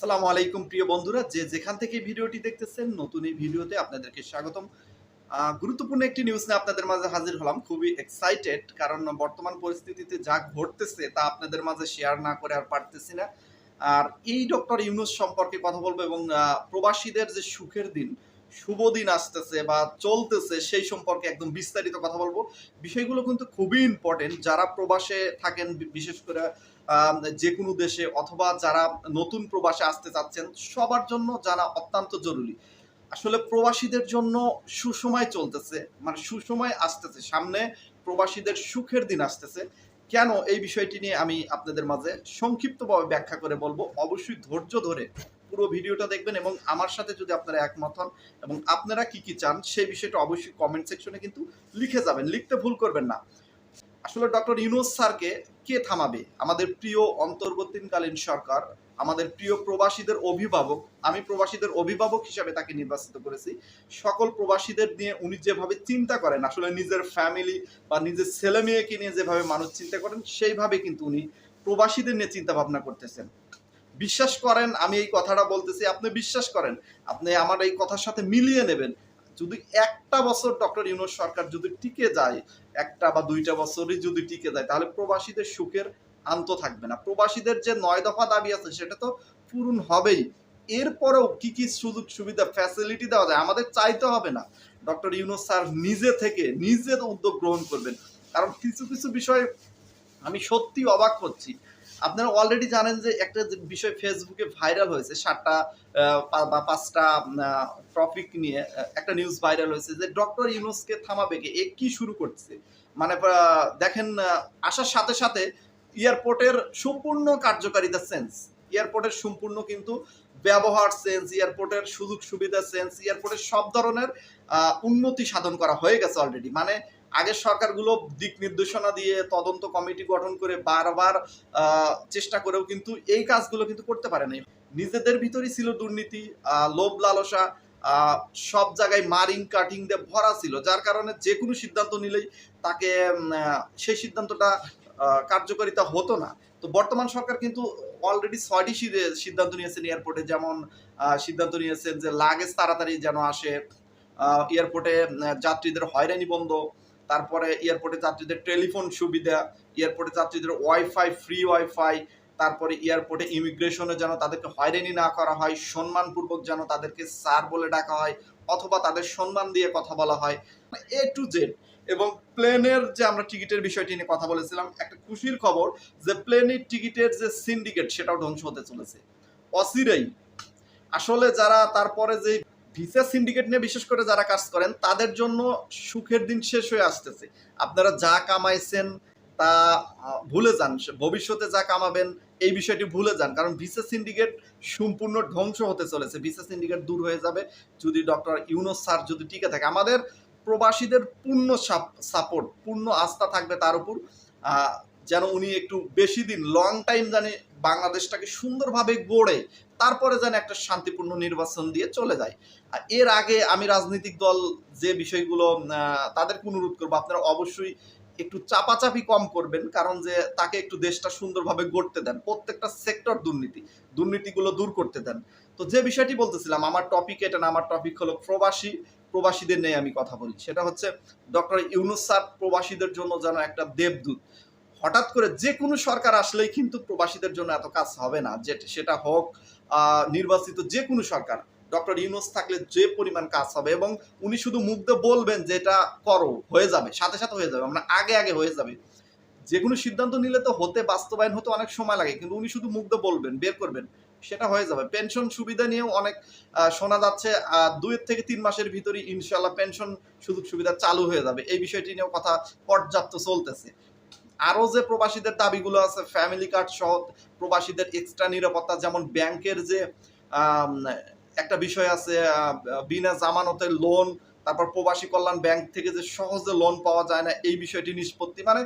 আসসালামু আলাইকুম প্রিয় বন্ধুরা, যে যেখান থেকে ভিডিওটি দেখতেছেন, নতুন এই ভিডিওতে আপনাদেরকে স্বাগতম। গুরুত্বপূর্ণ একটি নিউজ নিয়ে আপনাদের মাঝে হাজির হলাম। খুবই এক্সাইটেড, কারণ বর্তমান পরিস্থিতিতে যা ঘটতেছে তা আপনাদের মাঝে শেয়ার না করে আর পারতেছি না। আর এই ডক্টর ইউনূস সম্পর্কে কথা বলবো এবং প্রবাসীদের যে সুখের দিন, শুভ দিন আসতেছে বা চলতেছে সেই সম্পর্কে একদম বিস্তারিত কথা বলবো। বিষয়গুলো কিন্তু খুবই ইম্পর্টেন্ট। যারা প্রবাসে থাকেন, বিশেষ করে যেকোনো দেশে, অথবা যারা নতুন প্রবাসে আসতে চাচ্ছেন, সবার জন্য জানা অত্যন্ত জরুরি। আসলে প্রবাসীদের জন্য সুসময় চলতেছে, মানে সুসময় আসতেছে সামনে। প্রবাসীদের সুখের দিন আসতেছে। কেন, এই বিষয়টি নিয়ে আমি আপনাদের মাঝে সংক্ষিপ্তভাবে ব্যাখ্যা করে বলবো। অবশ্যই ধৈর্য ধরে পুরো ভিডিওটা দেখবেন এবং আমার সাথে যদি আপনারা একমত হন এবং আপনারা কি কি চান সেই বিষয়টা অবশ্যই কমেন্ট সেকশনে কিন্তু লিখে যাবেন, লিখতে ভুল করবেন না। আসলে ডক্টর ইউনূস স্যারকে কে থামাবে? আমাদের প্রিয় অন্তর্বর্তীকালীন সরকার, আমাদের প্রিয় প্রবাসীদের অভিভাবক। আমি প্রবাসীদের অভিভাবক হিসাবে তাকে নির্বাচিত করেছি। সকল প্রবাসীদের নিয়ে উনি যেভাবে চিন্তা করেন, আসলে নিজের ফ্যামিলি বা নিজের ছেলে মেয়েকে নিয়ে যেভাবে মানুষ চিন্তা করেন, সেইভাবে কিন্তু উনি প্রবাসীদের নিয়ে চিন্তা ভাবনা করতেছেন। বিশ্বাস করেন, আমি এই কথাটা বলতেছি, আপনি বিশ্বাস করেন, আপনি আমার এই কথার সাথে মিলিয়ে নেবেন। যদি একটা বছর ডক্টর ইউনূস সরকার যদি টিকে যায়, একটা বা দুইটা বছরই যদি টিকে যায়, তাহলে প্রবাসীদের সুখের আন্ত থাকবে না। প্রবাসীদের যে ৯ দফা দাবি আছে সেটা তো পূরণ হবেই। এরপরেও কি কি সুযোগ সুবিধা ফ্যাসিলিটি দেওয়া যায় আমাদের চাইতে হবে না। ডক্টর ইউনূস স্যার নিজে থেকে নিজের উদ্যোগ গ্রহণ করবেন। কারণ কিছু কিছু বিষয় আমি সত্যি অবাক হচ্ছি। আপনারা অলরেডি জানেন যে একটা যে বিষয় ফেসবুকে ভাইরাল হয়েছে, ৭টা বা ৫টা টপিক নিয়ে একটা নিউজ ভাইরাল হয়েছে যে ডক্টর ইউনূসকে থামাবে কে? এ কি শুরু করছে? মানে দেখেন, আসার সাথে সাথে এয়ারপোর্টের সম্পূর্ণ কার্যকারিতা চেঞ্জ। এয়ারপোর্টের সম্পূর্ণ কিন্তু ব্যবহার চেঞ্জ, এয়ারপোর্টের সুযোগ সুবিধা চেঞ্জ, এয়ারপোর্টের সব ধরনের উন্নতি সাধন করা হয়ে গেছে অলরেডি। মানে আগের সরকারগুলো দিক নির্দেশনা দিয়ে তদন্ত কমিটি গঠন করে বারবার চেষ্টা করেও কিন্তু এই কাজগুলো কিন্তু করতে পারে নাই। নিজেদের ভিতরেই ছিল দুর্নীতি, লোভ লালসা, আহ, সব জায়গায় মারিং কাটিং দিয়ে ভরা ছিল, যার কারণে যে কোনো সিদ্ধান্ত নিলেই তাকে সেই সিদ্ধান্তটা কার্যকারিতা হতো না। তো বর্তমান সরকার কিন্তু অলরেডি ৬টি সিদ্ধান্ত নিয়েছেন এয়ারপোর্টে। যেমন সিদ্ধান্ত নিয়েছেন যে লাগেজ তাড়াতাড়ি যেন আসে, এয়ারপোর্টে যাত্রীদের হয়রানি বন্ধ, তারপরে এয়ারপোর্টে যাত্রীদের টেলিফোন সুবিধা, এয়ারপোর্টে যাত্রীদের ওয়াইফাই, ফ্রি ওয়াইফাই, তারপরে এয়ারপোর্টে ইমিগ্রেশনে যেন তাদেরকে হয়রানি না করা হয়, সম্মানপূর্বক যেন তাদেরকে স্যার বলে ডাকা হয় অথবা তাদের সম্মান দিয়ে কথা বলা হয়, এ টু জেড। এবং প্লেনের যে আমরা টিকিটের বিষয়টি নিয়ে কথা বলেছিলাম, একটা খুশির খবর যে প্লেনের টিকিটের যে সিন্ডিকেট সেটাও ধ্বংস হতে চলেছে অচিরেই। আসলে যারা তারপরে যে ভিসা সিন্ডিকেট নিয়ে বিশেষ করে যারা কাজ করেন, তাদের জন্য সুখের দিন শেষ হয়ে আসতেছে। আপনারা যা কামাইছেন তা ভুলে যান, ভবিষ্যতে যা কামাবেন এই বিষয়টি ভুলে যান, কারণ ভিসা সিন্ডিকেট সম্পূর্ণ ধ্বংস হতে চলেছে। ভিসা সিন্ডিকেট দূর হয়ে যাবে যদি ডক্টর ইউনূস স্যার যদি টিকে থাকে। আমাদের প্রবাসীদের পূর্ণ সাপোর্ট, পূর্ণ আস্থা থাকবে তার উপর, যেন উনি একটু বেশি দিন, লং টাইম জানি বাংলাদেশটাকে সুন্দরভাবে গড়ে তারপরে যেন একটা শান্তিপূর্ণ নির্বাচন দিয়ে চলে যায়। আর এর আগে আমি রাজনৈতিক দল যে বিষয়গুলো তাদেরকে অনুরোধ করবো, আপনারা অবশ্যই একটু চাপাচাপি কম করবেন, কারণ যে তাকে একটু দেশটা সুন্দরভাবে গড়তে দেন। প্রত্যেকটা সেক্টর দুর্নীতিগুলো দূর করতে দেন। তো যে বিষয়টি বলতেছিলাম, আমার টপিক এটা না, আমার টপিক হলো প্রবাসীদের নিয়ে আমি কথা বলি। সেটা হচ্ছে ডক্টর ইউনূস স্যার প্রবাসীদের জন্য যেন একটা দেবদূত। হঠাৎ করে যে কোনো সরকার আসলেই কিন্তু প্রবাসীদের জন্য এত কাজ হবে না, যে সেটা হোক নির্বাচিত যে কোনো সরকার। ডক্টর ইউনূস থাকলে যে পরিমাণ কাজ হবে, এবং উনি শুধু মুখ দিয়ে বলবেন যে এটা করো, হয়ে যাবে, সাথে সাথে হয়ে যাবে, আমরা আগে হয়ে যাবে। যে কোনো সিদ্ধান্ত নিলে তো হতে, বাস্তবায়ন হতে অনেক সময় লাগে, কিন্তু উনি শুধু মুখ দিয়ে বলবেন, বের করবেন, সেটা হয়ে যাবে। পেনশন সুবিধা নিয়েও অনেক শোনা যাচ্ছে ২ থেকে ৩ মাসের ভিতরেই ইনশাল্লাহ পেনশন সুযোগ সুবিধা চালু হয়ে যাবে। এই বিষয়টি নিয়েও কথা পর্যাপ্ত চলতেছে। আরও যে প্রবাসীদের দাবিগুলো আছে, ফ্যামিলি কার্ড সহ প্রবাসীদের এক্সট্রা নিরাপত্তা, যেমন ব্যাংকের যে একটা বিষয় আছে, বিনা জামানতের লোন, তারপর প্রবাসী কল্যাণ ব্যাংক থেকে যে সহজে লোন পাওয়া যায় না এই বিষয়টি নিষ্পত্তি, মানে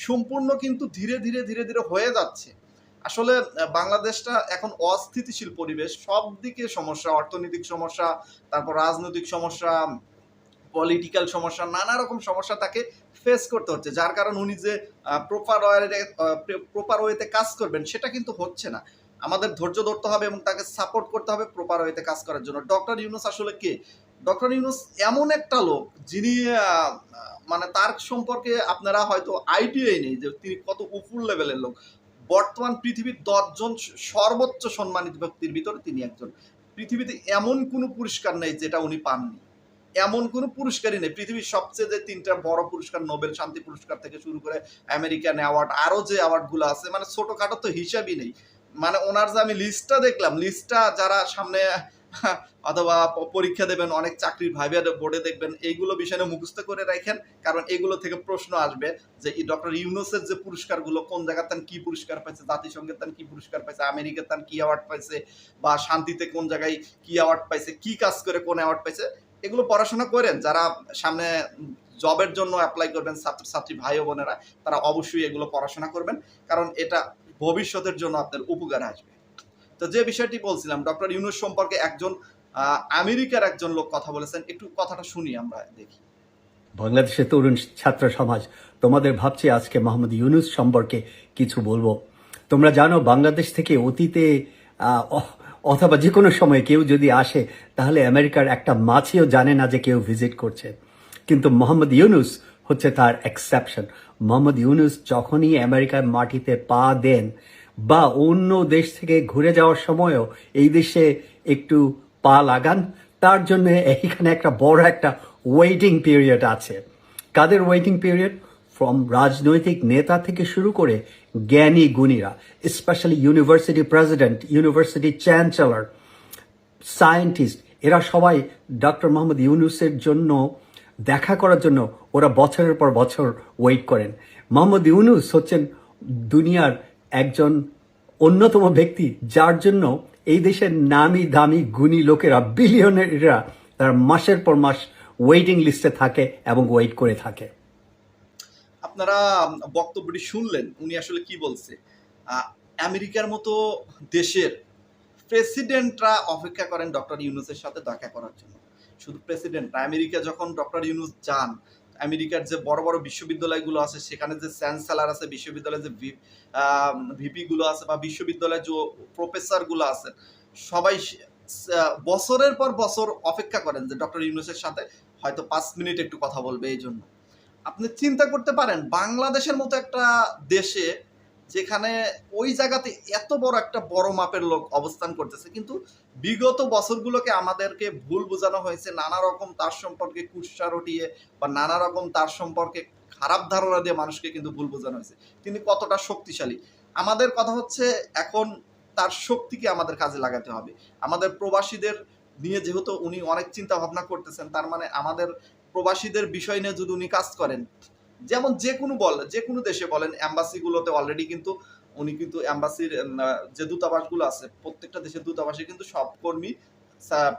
সম্পূর্ণ কিন্তু ধীরে ধীরে হয়ে যাচ্ছে। আসলে বাংলাদেশটা এখন অস্থিতিশীল পরিবেশ, সব দিকে সমস্যা, অর্থনৈতিক সমস্যা, তারপর রাজনৈতিক সমস্যা, পলিটিক্যাল সমস্যা, নানা রকম সমস্যা তাকে ফেস করতে হচ্ছে, যার কারণ উনি যে প্রপার ওয়েতে কাজ করবেন সেটা কিন্তু হচ্ছে না। আমাদের ধৈর্য ধরতে হবে এবং তাকে সাপোর্ট করতে হবে প্রপার ওয়েতে কাজ করার জন্য। ডক্টর ইউনূস আসলে কে? ডক্টর ইউনূস এমন একটা লোক যিনি মানে তার সম্পর্কে আপনারা হয়তো আইডিয়াই নেই যে তিনি কত উপর লেভেলের লোক। বর্তমান পৃথিবীর ১০ জন সর্বোচ্চ সম্মানিত ব্যক্তির ভিতরে তিনি একজন। পৃথিবীতে এমন কোনো পুরস্কার নেই যেটা উনি পাননি। এমন কোনো পুরস্কারই নেই। পৃথিবীর সবচেয়ে যে ৩ টা বড় পুরস্কার, নোবেল শান্তি পুরস্কার থেকে শুরু করে আমেরিকান অ্যাওয়ার্ড, আরো যে অ্যাওয়ার্ডগুলো আছে মানে ছোটখাটো তো হিসাবই নেই। মানে ওনার যে আমি লিস্টটা দেখলাম, লিস্টটা যারা সামনে অথবা পরীক্ষা দেবেন, অনেক চাকরির ভাইবা বোর্ডে দেখবেন, এইগুলো বিষয় নিয়ে মুখস্থ করে রাখেন। কারণ এগুলো থেকে প্রশ্ন আসবে যে ডক্টর ইউনূসের যে পুরস্কারগুলো কোন জায়গায় তান কি পুরস্কার পাইছে, জাতিসংঘের তান কি পুরস্কার পাইছে, আমেরিকার তান কি অ্যাওয়ার্ড পাইছে, বা শান্তিতে কোন জায়গায় কি অ্যাওয়ার্ড পাইছে, কি কাজ করে কোন অ্যাওয়ার্ড পাইছে, এগুলো পড়াশোনা করেন। যারা সামনে জবের জন্য অ্যাপ্লাই করবেন ছাত্রছাত্রী ভাই ও বোনেরা, তারা অবশ্যই এগুলো পড়াশোনা করবেন, কারণ এটা ভবিষ্যতের জন্য আপনার উপকারে আসবে। তো যে বিষয়টি বলছিলাম, ডক্টর ইউনূস সম্পর্কে একজন আমেরিকার একজন লোক কথা বলেছেন, একটু কথাটা শুনি আমরা দেখি। বাংলাদেশের তরুণ ছাত্র সমাজ, তোমাদের ভাবছি আজকে মোহাম্মদ ইউনূস সম্পর্কে কিছু বলবো। তোমরা জানো বাংলাদেশ থেকে অতীতে অথবা যে কোনো সময় কেউ যদি আসে তাহলে আমেরিকার একটা মাছিও জানে না যে কেউ ভিজিট করছে, কিন্তু মোহাম্মদ ইউনূস হচ্ছে তার এক্সেপশন। মোহাম্মদ ইউনূস যখনই আমেরিকার মাটিতে পা দেন বা অন্য দেশ থেকে ঘুরে যাওয়ার সময়ও এই দেশে একটু পা লাগান, তার জন্য এইখানে একটা বড় একটা ওয়েটিং পিরিয়ড আছে। কাদের ওয়েটিং পিরিয়ড? ফ্রম রাজনৈতিক নেতা থেকে শুরু করে জ্ঞানী গুণীরা, specially university president, university chancellor, scientist, এরা সবাই ডক্টর মোহাম্মদ ইউনূসের জন্য দেখা করার জন্য ওরা বছরের পর বছর ওয়েট করেন। মোহাম্মদ ইউনূস হচ্ছেন দুনিয়ার একজন অন্যতম ব্যক্তি যার জন্য এই দেশের নামি দামি গুণী লোকেরা, বিলিয়নাররা, তারা মাসের পর মাস ওয়েটিং লিস্টে থাকে এবং ওয়েট করে থাকে। আপনারা বক্তব্যটি শুনলেন, উনি আসলে কি বলছে। আমেরিকার মতো দেশের প্রেসিডেন্টরা অপেক্ষা করেন ডক্টর ইউনূসের সাথে দেখা করার জন্য। শুধু প্রেসিডেন্ট না, আমেরিকা যখন ডক্টর ইউনূস যান, আমেরিকার যে বড় বড় বিশ্ববিদ্যালয়গুলো আছে সেখানে যে চ্যান্সেলর আছে, বিশ্ববিদ্যালয়ের যে ভিপি গুলো আছে বা বিশ্ববিদ্যালয়ের যে প্রফেসরগুলো আছেন, সবাই বছরের পর বছর অপেক্ষা করেন যে ডক্টর ইউনূসের সাথে হয়তো 5 মিনিট একটু কথা বলবে। এই জন্য আপনি চিন্তা করতে পারেন বাংলাদেশের মতো একটা দেশে, যেখানে ওই জায়গাতে এত বড় একটা বড় মাপের লোক অবস্থান করতেছে, কিন্তু বিগত বছরগুলোকে আমাদেরকে ভুল বোঝানো হয়েছে, নানা রকম তার সম্পর্কে কুৎসা রটিয়ে বা নানা রকম তার সম্পর্কে খারাপ ধারণা দিয়ে মানুষকে কিন্তু ভুল বোঝানো হয়েছে তিনি কতটা শক্তিশালী। আমাদের কথা হচ্ছে এখন তার শক্তিকে আমাদের কাজে লাগাতে হবে। আমাদের প্রবাসীদের নিয়ে যেহেতু উনি অনেক চিন্তা ভাবনা করতেছেন, তার মানে আমাদের প্রবাসীদের বিষয় নিয়ে যদি উনি কাজ করেন, যেমন যে কোনো দেশে বলেন, অ্যাম্বাসিগুলোতে অলরেডি কিন্তু উনি কিন্তু অ্যাম্বাসির যে দূতাবাসগুলো আছে, প্রত্যেকটা দেশের দূতাবাসে কিন্তু সব কর্মী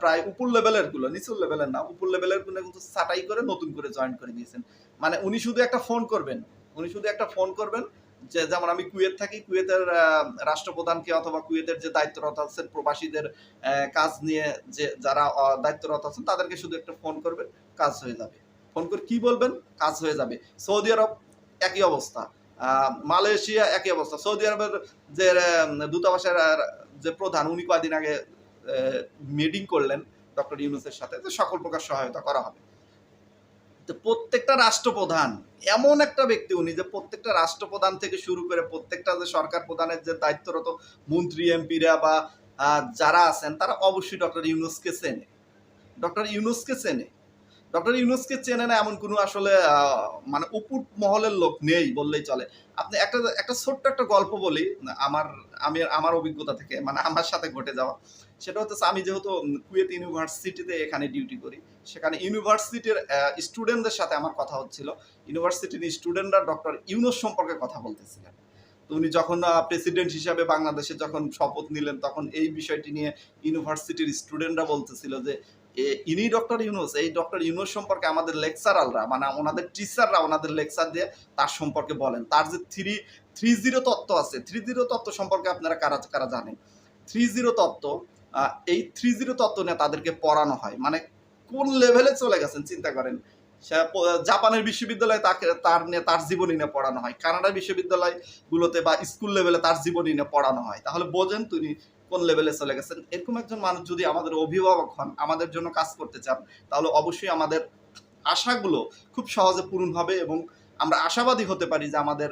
প্রায় উপর লেভেলের গুলো, নিচুর লেভেলের না, উপর লেভেলের গুলো কিন্তু ছাঁটাই করে নতুন করে জয়েন করে দিয়েছেন। মানে উনি শুধু একটা ফোন করবেন, যে যেমন আমি কুয়েত থাকি, কুয়েতের রাষ্ট্রপ্রধানকে অথবা কুয়েতের যে দায়িত্বরত আছেন প্রবাসীদের কাজ নিয়ে, যে যারা দায়িত্বরত আছেন তাদেরকে শুধু একটা ফোন করবেন, কাজ হয়ে যাবে। ফোন করে কি বলবেন, কাজ হয়ে যাবে। সৌদি আরব একই অবস্থা, মালয়েশিয়া একই অবস্থা। সৌদি আরবের যে দূতাবাসের যে প্রধান, উনি কয়েকদিন আগে মিটিং করলেন ডক্টর ইউনূসের সাথে, যে সকল প্রকার সহায়তা করা হবে। তো প্রত্যেকটা রাষ্ট্রপ্রধান এমন একটা ব্যক্তি উনি, যে প্রত্যেকটা রাষ্ট্রপ্রধান থেকে শুরু করে প্রত্যেকটা যে সরকার প্রধানের যে দায়িত্বরত মন্ত্রী এমপিরা বা যারা আছেন, তারা অবশ্যই ডক্টর ইউনূসকে চেনে। ডক্টর ইউনূসকে চেনে না এমন কোনো আসলে মানে উপর মহলের লোক নেই বললেই চলে। আপনি একটা ছোট্ট একটা গল্প বলি আমার অভিজ্ঞতা থেকে, মানে আমার সাথে ঘটে যাওয়া। সেটা হচ্ছে, আমি যেহেতু কুয়েত ইউনিভার্সিটিতে এখানে ডিউটি করি, সেখানে ইউনিভার্সিটির স্টুডেন্টদের সাথে আমার কথা হচ্ছিল। ইউনিভার্সিটির স্টুডেন্টরা ডক্টর ইউনূস সম্পর্কে কথা বলতেছিলেন। তো উনি যখন প্রেসিডেন্ট হিসাবে বাংলাদেশে যখন শপথ নিলেন, তখন এই বিষয়টি নিয়ে ইউনিভার্সিটির স্টুডেন্টরা বলতেছিল যে ইনি ডক্টর ইউনূস, এই ডক্টর ইউনূস সম্পর্কে আমাদের লেকচারাররা, মানে ওনাদের টিচাররা ওনাদের লেকচার দিয়ে তার সম্পর্কে বলেন। তার যে 3-0 তত্ত্ব আছে, 3-0 তত্ত্ব সম্পর্কে আপনারা কারা কারা জানেন? 3-0 তত্ত্ব, এই 3-0 তত্ত্ব নিয়ে তাদেরকে পড়ানো হয়। মানে কোন লেভেলে চলে গেছেন চিন্তা করেন। জাপানের বিশ্ববিদ্যালয়ে তার জীবনী নিয়ে পড়ানো হয়, কানাডার বিশ্ববিদ্যালয়গুলোতে বা স্কুল লেভেলে তার জীবনী নিয়ে পড়ানো হয়, তাহলে বোঝেন তিনি কোন লেভেলে চলে গেছেন। এরকম একজন মানুষ যদি আমাদের অভিভাবক হন, আমাদের জন্য কাজ করতে চান, তাহলে অবশ্যই আমাদের আশাগুলো খুব সহজে পূরণ হবে এবং আমরা আশাবাদী হতে পারি যে আমাদের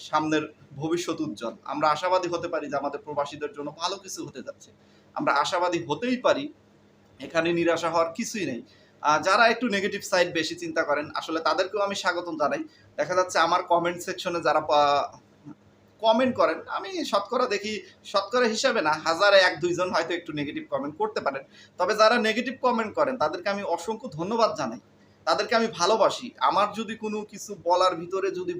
সামনের ভবিষ্যৎ উজ্জ্বল। আমরা আশাবাদী হতে পারি যে আমাদের প্রবাসীদের জন্য ভালো কিছু হতে যাচ্ছে। আমরা আশাবাদী হতেই পারি, এখানে নিরাশা হওয়ার কিছুই নেই। যারা একটু নেগেটিভ সাইড বেশি চিন্তা করেন, আসলে তাদেরকেও আমি স্বাগতম জানাই। দেখা যাচ্ছে আমার কমেন্ট সেকশনে যারা কমেন্ট করেন, আমি শতকরা দেখি, শতকরা হিসাবে না, হাজারে ১-২ জন হয়তো একটু নেগেটিভ কমেন্ট করতে পারেন। তবে যারা নেগেটিভ কমেন্ট করেন তাদেরকে আমি অসংখ্য ধন্যবাদ জানাই। তাদেরকে আমি ভালোবাসি। আমার যদি কোনো কিছু বলার ভিতরে যদি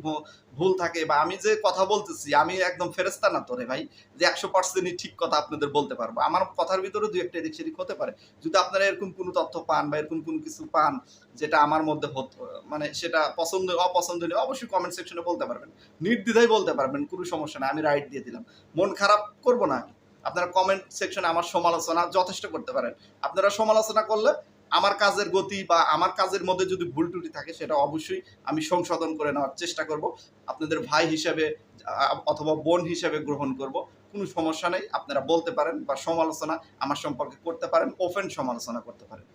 ভুল থাকে বা আমি যে কথা বলতেছি, আমি একদম ফেরেশতা না তো রে ভাই, যে ১০০%ই ঠিক কথা আপনাদের বলতে পারবো। আমার কথার ভিতরে ২-১টা এদিক সেদিক হতে পারে। যদি আপনারা এরকম কোনো তথ্য পান বা এরকম কোনো কিছু পান যেটা আমার মধ্যে মানে সেটা অপছন্দনীয়, অবশ্যই কমেন্ট সেকশনে বলতে পারবেন। নির্দ্বিধায় বলতে পারবেন, কোনো সমস্যা নাই। আমি রাইট দিয়ে দিলাম। মন খারাপ করব না আমি। আপনারা কমেন্ট সেকশনে আমার সমালোচনা যথেষ্ট করতে পারেন। আপনারা সমালোচনা করলে আমার কাজের গতি বা আমার কাজের মধ্যে যদি ভুল ত্রুটি থাকে সেটা অবশ্যই আমি সংশোধন করে নেওয়ার চেষ্টা করব। আপনাদের ভাই হিসেবে অথবা বোন হিসেবে গ্রহণ করব। কোনো সমস্যা নেই। আপনারা বলতে পারেন বা সমালোচনা আমার সম্পর্কে করতে পারেন, ওপেন সমালোচনা করতে পারেন।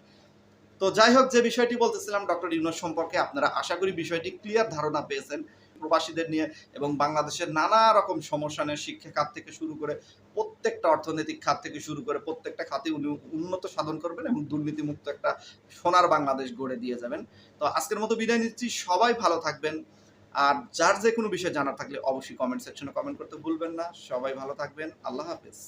তো যাই হোক, যে বিষয়টি বলতেছিলাম ডক্টর ইউনূস সম্পর্কে, আপনারা আশা করি বিষয়টি ক্লিয়ার ধারণা পেয়েছেন প্রবাসীদের নিয়ে এবং বাংলাদেশের নানা রকম সমস্যা নিয়ে, শিক্ষা খাত থেকে শুরু করে প্রত্যেকটা অর্থনৈতিক খাত থেকে শুরু করে প্রত্যেকটা খাতে উনি উন্নত সাধন করবেন এবং দুর্নীতিমুক্ত একটা সোনার বাংলাদেশ গড়ে দিয়ে যাবেন। তো আজকের মতো বিদায় নিচ্ছি। সবাই ভালো থাকবেন। আর যার যে কোনো বিষয় জানার থাকলে অবশ্যই কমেন্ট সেকশনে কমেন্ট করতে ভুলবেন না। সবাই ভালো থাকবেন। আল্লাহ হাফেজ।